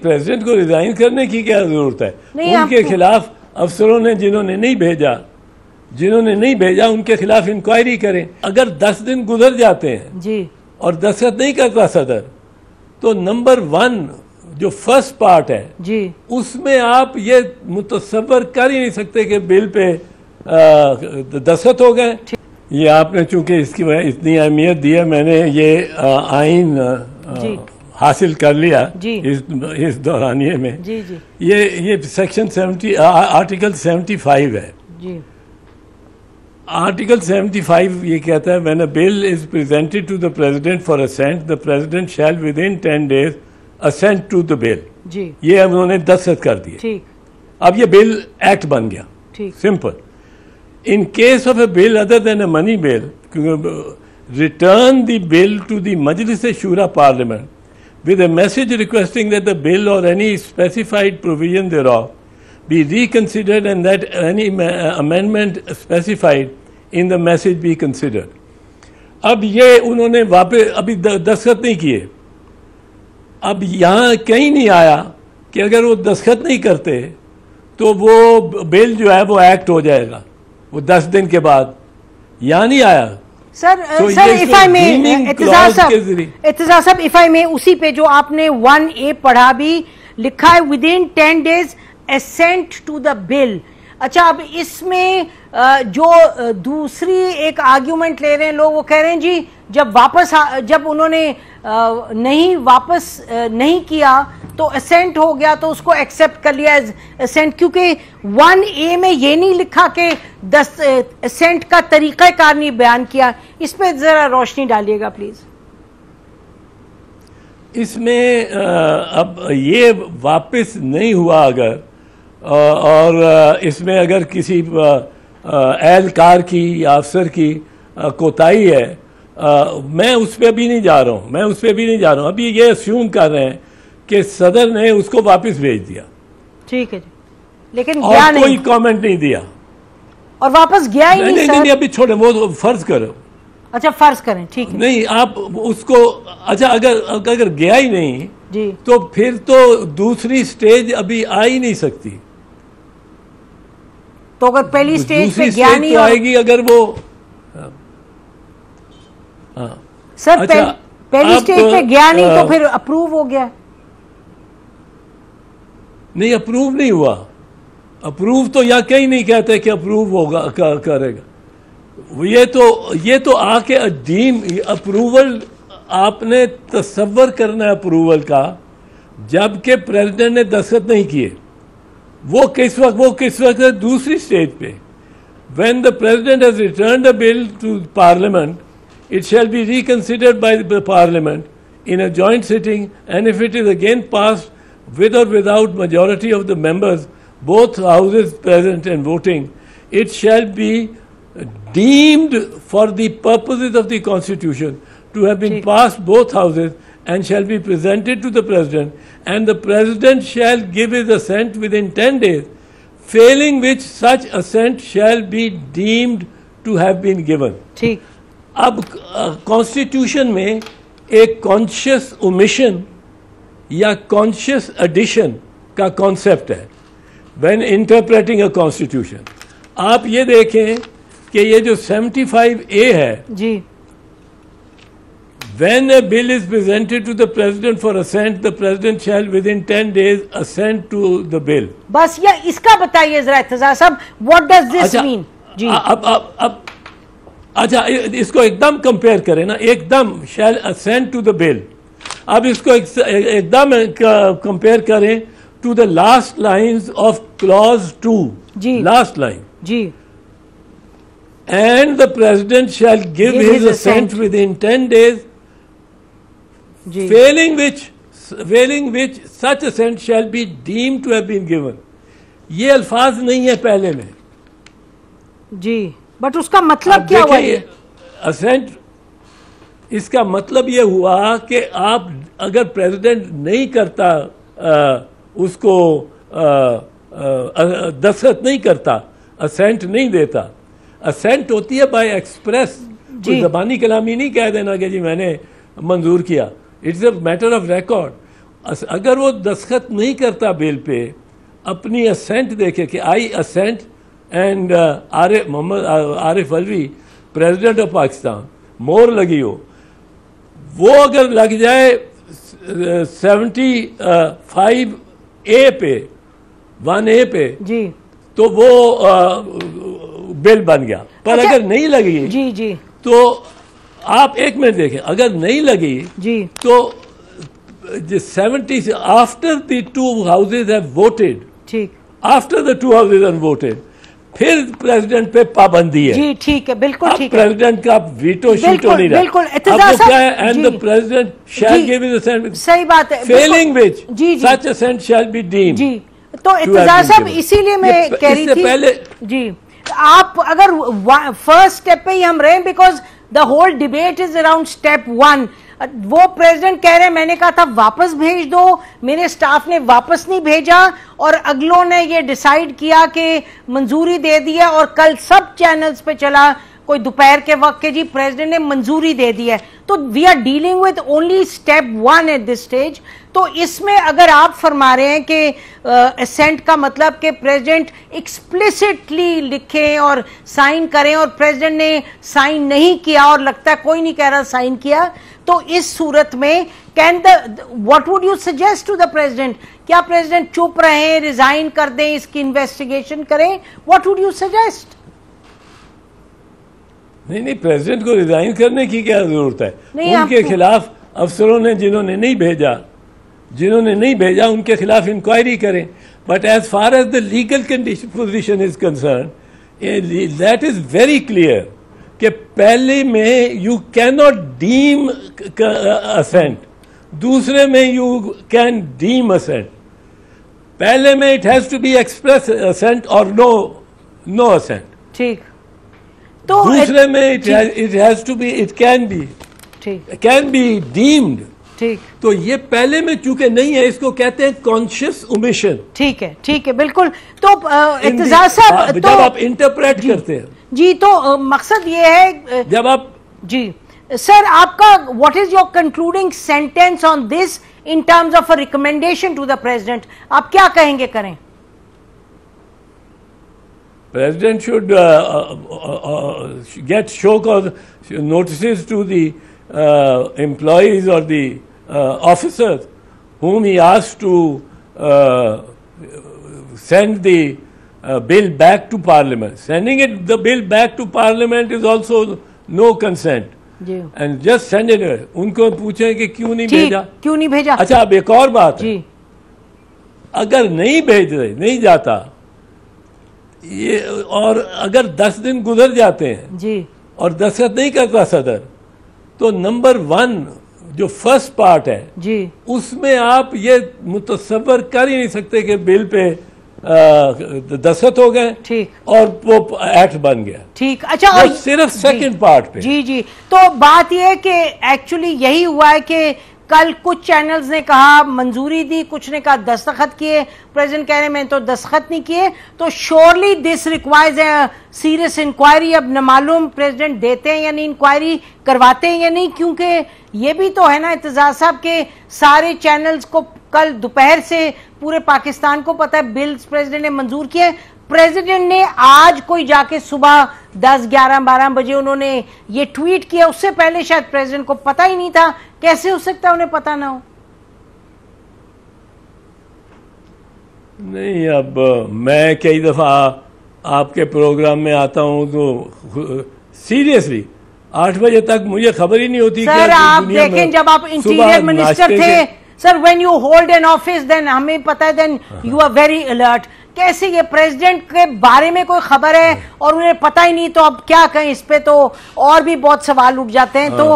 President کو resign کرنے کی کیا ضرورت ہے؟ ان کے خلاف افسروں نے جنہوں نے نہیں بھیجا ان کے خلاف انکوائری کریں. اگر 10 دن گزر جاتے ہیں جی اور دستخط نہیں کرتا صدر, تو نمبر 1 جو فرسٹ پارٹ ہے جی اس میں آپ یہ متصور کر ہی نہیں سکتے کہ بل پہ دستخط ہو گئے. یہ آپ نے چونکہ اس کی اتنی اہمیت دی ہے, میں نے یہ آئین حاصل کر لیا اس دورانیے میں. یہ سیکشن 70 آرٹیکل 75 ہے. آرٹیکل 75 یہ کہتا ہے when a bill is presented to the president for assent, the president shall within 10 days assent to the bill. یہ انہوں نے دستخط کر دیے. اب یہ بل ایکٹ بن گیا. Simple. In case of a bill other than a money bill, return the bill to the Majlis-e-Shura Parliament with a message requesting that the bill or any specified provision thereof be reconsidered and that any amendment specified in the message be considered. اب یہ انہوں نے واپس ابھی دستخط نہیں کیے. اب یہاں کہیں نہیں آیا کہ اگر وہ دستخط نہیں کرتے تو وہ بل جو ہے وہ ایکٹ ہو جائے گا وہ 10 دن کے بعد. یہاں نہیں آیا. سر اعتزاز صاحب if I may, اسی پہ جو آپ نے 1A پڑھا بھی لکھا ہے within 10 days assent to the bill. اچھا, اب اس میں جو دوسری ایک آرگیومنٹ لے رہے ہیں لوگ, وہ کہہ رہے ہیں جی جب انہوں نے واپس نہیں کیا تو اسینٹ ہو گیا تو اس کو ایکسپٹ کر لیا ایز اسینٹ, کیونکہ 1A میں یہ نہیں لکھا کہ اسینٹ کا طریقہ کار نہیں بیان کیا. اس پہ ذرا روشنی ڈالیے گا پلیز. اس میں اب یہ واپس نہیں ہوا اگر, اور اس میں اگر کسی اہلکار کی یا افسر کی کوتاہی ہے, میں اس پہ بھی نہیں جا رہا ہوں. ابھی یہ اسیوم کر رہے ہیں کہ صدر نے اس کو واپس بھیج دیا. ٹھیک ہے جی, لیکن اور کوئی کامنٹ نہیں دیا اور واپس گیا ہی نہیں. نہیں, ابھی چھوڑے, وہ فرض کرو. اچھا فرض کریں, ٹھیک ہے. نہیں آپ اس کو, اچھا اگر گیا ہی نہیں جی تو پھر تو دوسری سٹیج ابھی آ ہی نہیں سکتی. تو اگر پہلی سٹیج پہ گیا نہیں تو آئے گی اگر وہ سر پہلی سٹیج پہ گیا نہیں تو پھر اپروو ہو گیا. نہیں, اپروو نہیں ہوا. اپروو تو یا کہیں نہیں کہتے کہ اپروو ہوگا کرے گا. یہ تو آ کے اپروول آپ نے تصور کرنا ہے اپروول کا, جبکہ پریزیڈنٹ نے دستخط نہیں کیے. وہ کس وقت ہے دوسری سٹیج پہ. when the president has returned a bill to parliament, it shall be reconsidered by the parliament in a joint sitting, and if it is again passed with or without majority of the members, both houses present and voting, it shall be deemed for the purposes of the constitution to have been passed both houses and shall be presented to the president, and the president shall give his assent within 10 days, failing which such assent shall be deemed to have been given. ٹھیک. اب constitution میں ایک conscious omission یا conscious edition کا concept ہے when interpreting a constitution. آپ یہ دیکھیں کہ یہ جو 75A ہے جی, when a bill is presented to the president for assent, the president shall within 10 days assent to the bill. بس یہ اس کا بتائیے ذرا اعتزاز صاحب, what does this mean? جی اب اچھا اس کو ایک دم کمپیئر کریں نا, ایک دم shall assent to the bill. اب اس کو ایک دم کمپیئر کریں to the last lines of clause 2. جی last line. جی, and the president shall give his assent within 10 days, failing which such assent shall be deemed to have been given. یہ الفاظ نہیں ہے پہلے میں. جی, بٹ اس کا مطلب کیا ہوا؟ assent اس کا مطلب یہ ہوا کہ آپ اگر پریزیڈنٹ نہیں کرتا, اس کو دستخط نہیں کرتا, assent نہیں دیتا. assent ہوتی ہے بائی ایکسپریس, کوئی زبانی کلامی نہیں کہہ دینا کہ جی میں نے منظور کیا. It's a matter of record. اگر وہ دستخط نہیں کرتا بل پہ, اپنی اسینٹ دیکھے کہ I assent and Muhammad Arif Alvi president of Pakistan مور لگی ہو, وہ اگر لگ جائے 75A پہ 1A پہ جی تو وہ بل بن گیا. پر اگر نہیں لگی جی جی تو آپ ایک منٹ دیکھیں, اگر نہیں لگی جی تو 70 after the two houses have voted, ٹھیک after the two houses have voted, پھر پریزیڈنٹ پہ پابندی ہے. جی ٹھیک ہے, بالکل ٹھیک ہے, پریزیڈنٹ کا ویٹو شیٹو نہیں رہا. بالکل اب کیا ہے, and the president shall give his assent, صحیح بات ہے, failing which G G such assent shall be deemed. جی تو اتزار صاحب اسی لیے میں کہہ رہی تھی پہلے جی آپ اگر فرسٹ سٹیپ پہ ہی ہم رہے, because the whole debate is around step 1. وہ پریزیڈنٹ کہہ رہے, میں نے کہا تھا واپس بھیج دو, میرے سٹاف نے واپس نہیں بھیجا, اور اگلوں نے یہ ڈیسائیڈ کیا کہ منظوری دے دیا, اور کل سب چینلز پہ چلا کوئی دوپہر کے وقت کے جی پریزیڈنٹ نے منظوری دے دی ہے. تو we are dealing with only step 1 at this stage. تو اس میں اگر آپ فرما رہے ہیں کہ اسینٹ کا مطلب کہ پریزیڈنٹ ایکسپلیسٹلی لکھیں اور سائن کریں, اور پریزیڈنٹ نے سائن نہیں کیا اور لگتا ہے کوئی نہیں کہہ رہا سائن کیا, تو اس صورت میں what would you suggest to the president? کیا پریزیڈنٹ چپ رہیں, ریزائن کر دیں, اس کی انویسٹیگیشن کریں؟ what would you suggest? نہیں, پریزیڈنٹ کو ریزائن کرنے کی کیا ضرورت ہے؟ ان کے خلاف افسروں نے جنہوں نے نہیں بھیجا ان کے خلاف انکوائری کریں. But as far as the legal position is concern, that is very clear کہ پہلے میں you can not deem assent, دوسرے میں یو کین ڈیم اسینٹ. پہلے میں it has to be express assent اور نو اسینٹ. ٹھیک. تو دوسرے میں it has to be, it can be deemed. ٹھیک. تو یہ پہلے میں چونکہ نہیں ہے, اس کو کہتے ہیں کانشیس اومیشن. ٹھیک ہے, ٹھیک ہے, بالکل. تو اتزار صاحب جب آپ انٹرپریٹ کرتے ہیں جی, تو مقصد یہ ہے جب آپ جی سر آپ کا what is your concluding sentence on this in terms of a recommendation to the president, آپ کیا کہیں گے کریں؟ President should get show cause notices to the employees or the officers whom he asked to send the bill back to Parliament. Sending the bill back to Parliament is also no consent. And just send it. ان کو پوچھیں کہ کیوں نہیں بھیجا. اچھا, اب ایک اور بات ہے, اگر نہیں جاتا یہ, اور اگر 10 دن گزر جاتے ہیں جی اور دستخط نہیں کرتا صدر, تو نمبر 1 جو فرسٹ پارٹ ہے جی اس میں آپ یہ متصور کر ہی نہیں سکتے کہ بل پہ دستخط ہو گئے ٹھیک اور وہ ایکٹ بن گیا. ٹھیک. اچھا, اور صرف سیکنڈ پارٹ پہ جی تو بات یہ ہے کہ ایکچولی یہی ہوا ہے کہ کل کچھ چینلز نے کہا منظوری دی, کچھ نے کہا دستخط کیے, پریزیڈنٹ کہہ رہے ہیں میں تو دستخط نہیں کیے. تو surely this requires a serious inquiry. اب نہ معلوم پریزیڈنٹ دیتے ہیں یا نہیں, انکوائری کرواتے ہیں یا نہیں, کیونکہ یہ بھی تو ہے نا اتزار صاحب کے سارے چینلز کو کل دوپہر سے پورے پاکستان کو پتا ہے بلز پریزیڈنٹ نے منظور کیے. پریزیڈنٹ نے آج کوئی جا کے صبح 10, 11, 12 بجے انہوں نے یہ ٹویٹ کیا, اس سے پہلے شاید پریزیڈنٹ کو پتا ہی نہیں تھا. کیسے ہو سکتا ہے انہیں پتا نہ ہو؟ نہیں, اب میں کئی دفعہ آپ کے پروگرام میں آتا ہوں تو سیریسلی 8 بجے تک مجھے خبر ہی نہیں ہوتی. سر آپ دیکھیں, جب آپ انٹیریئر منسٹر تھے سر, when you hold an office then ہمیں پتا ہے, then you are very alert. کیسے یہ پریزیڈنٹ کے بارے میں کوئی خبر ہے اور انہیں پتہ ہی نہیں, تو اب کیا کہیں اس پہ, تو اور بھی بہت سوال اٹھ جاتے ہیں. تو